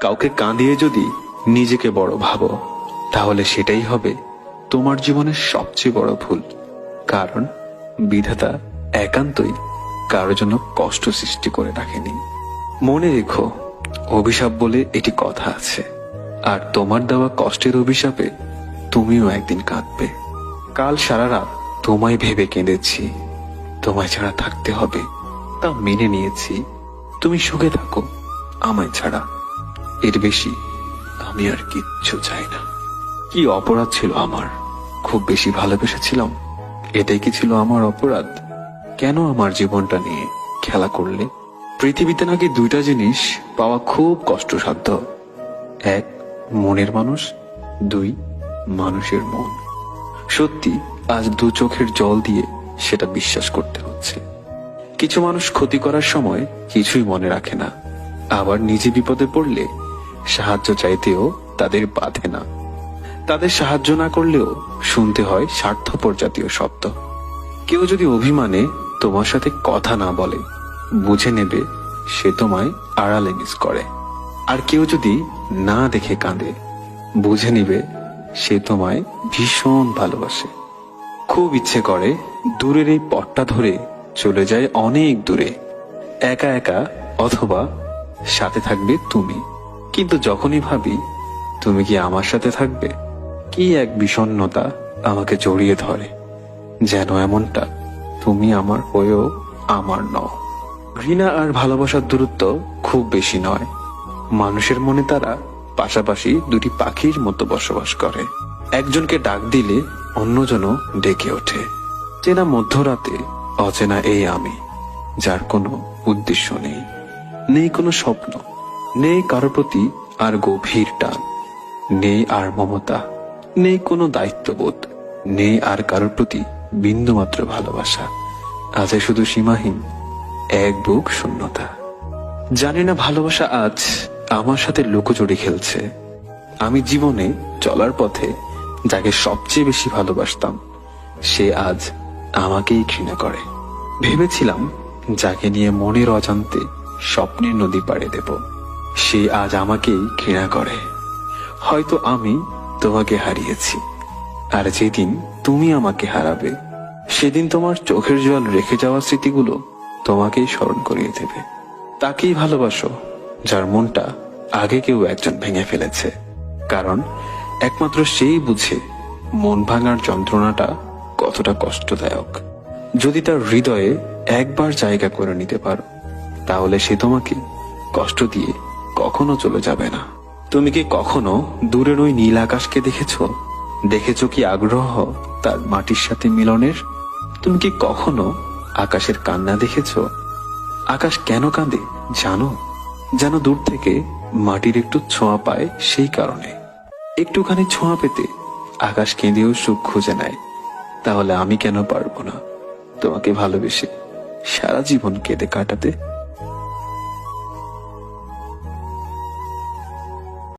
কাউকে কাঁদিয়ে যদি নিজেকে বড় ভাবো, তাহলে সেটাই হবে তোমার জীবনের সবচেয়ে বড় ভুল। কারণ বিধাতা একান্তই কারোর জন্য কষ্ট সৃষ্টি করে রাখেনি। মনে রেখো, অভিশাপ বলে এটি কথা আছে, আর তোমার দেওয়া কষ্টের অভিশাপে তুমিও একদিন কাঁদবে। কাল সারা রাত তোমায় ভেবে কেঁদেছি, তোমায় ছাড়া থাকতে হবে তা মেনে নিয়েছি। তুমি সুখে থাকো আমায় ছাড়া, এর বেশি আমি আর কিচ্ছু চাই না। কি অপরাধ ছিল আমার? খুব বেশি ভালোবেসেছিলাম, এটাই কি ছিল আমার অপরাধ? কেন আমার জীবনটা নিয়ে খেলা করলে? পৃথিবীতে নাকি দুইটা জিনিস পাওয়া খুব কষ্টসাধ্য, এক মনের মানুষ, দুই মানুষের মন। সত্যি আজ দু চোখের জল দিয়ে সেটা বিশ্বাস করতে হচ্ছে। কিছু মানুষ ক্ষতি করার সময় কিছুই মনে রাখে না, আবার নিজে বিপদে পড়লে সাহায্য চাইতেও তাদের বাধে না। তাদের সাহায্য না করলেও শুনতে হয় স্বার্থপর জাতীয় শব্দ। কেউ যদি অভিমানে তোমার সাথে কথা না বলে, বুঝে নেবে সে তোমায় আড়ালে মিস করে। আর কেউ যদি না দেখে কাঁদে, বুঝে নিবে সে তোমায় ভীষণ ভালোবাসে। খুব ইচ্ছে করে দূরের এই পথটা ধরে চলে যায় অনেক দূরে, একা একা, অথবা সাথে থাকবে তুমি। কিন্তু যখনই ভাবি তুমি কি আমার সাথে থাকবে, কি এক বিষণ্ণতা আমাকে জড়িয়ে ধরে, যেন এমনটা তুমি আমার হয়েও আমার নও। ঘৃণা আর ভালোবাসার দূরত্ব খুব বেশি নয়। মানুষের মনে তারা পাশাপাশি দুটি পাখির মতো বসবাস করে। একজনকে ডাক দিলে অন্যজনও ডেকে ওঠে। চেনা মধ্যরাতে অচেনা এই আমি, যার কোনো উদ্দেশ্য নেই, নেই কোনো স্বপ্ন, নেই কারোর প্রতি আর গভীর টান, নেই আর মমতা, নেই কোনো দায়িত্ববোধ, নেই আর কারোর প্রতি বিন্দুমাত্র ভালোবাসা। আছে শুধু সীমাহীন এক বুক শূন্যতা। জানি না ভালোবাসা আজ আমার সাথে লুকোচুরি খেলছে। আমি জীবনে চলার পথে যাকে সবচেয়ে বেশি ভালোবাসতাম, সে আজ আমাকেই ঘৃণা করে। ভেবেছিলাম যাকে নিয়ে মনের অজান্তে স্বপ্নের নদী পাড়ে দেব, সে আজ আমাকেই ঘৃণা করে। হয়তো আমি তোমাকে হারিয়েছি, আর যেদিন তুমি আমাকে হারাবে, সেদিন তোমার চোখের জল রেখে যাওয়া স্মৃতিগুলো তোমাকেই স্মরণ করিয়ে দেবে। তাকেই ভালোবাসো যার মনটা আগে কেউ একজন ভেঙে ফেলেছে, কারণ একমাত্র সেই বুঝে মন ভাঙার যন্ত্রণাটা কতটা কষ্টদায়ক। যদি তার হৃদয়ে একবার জায়গা করে নিতে পারো, তাহলে সে তোমাকে কষ্ট দিয়ে কখনো চলে যাবে না। তুমি কি কখনো দূরের ওই নীল আকাশকে দেখেছো? দেখেছো কি আগ্রহ তার মাটির সাথে মিলনের? তুমি কি কখনো আকাশের কান্না দেখেছো? আকাশ কেন কাঁদে জানো? যেন দূর থেকে মাটির একটু ছোঁয়া পায়, সেই কারণে। একটুখানি ছোঁয়া পেতে আকাশ কেঁদেও সুখ খুঁজে নেয়। তাহলে আমি কেন পারবো না তোমাকে ভালোবেসে সারা জীবন কেঁদে কাটাতে?